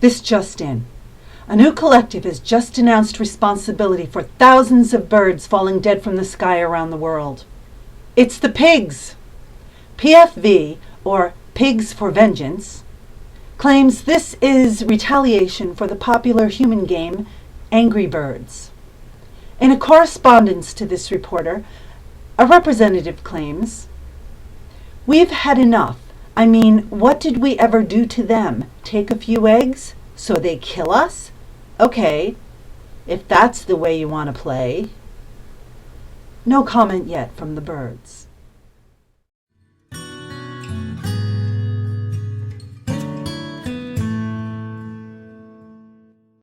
This just in. A new collective has just announced responsibility for thousands of birds falling dead from the sky around the world. It's the pigs. PFV, or Pigs for Vengeance, claims this is retaliation for the popular human game Angry Birds. In a correspondence to this reporter, a representative claims, "We've had enough. I mean, what did we ever do to them? Take a few eggs? So they kill us? Okay, if that's the way you want to play." No comment yet from the birds.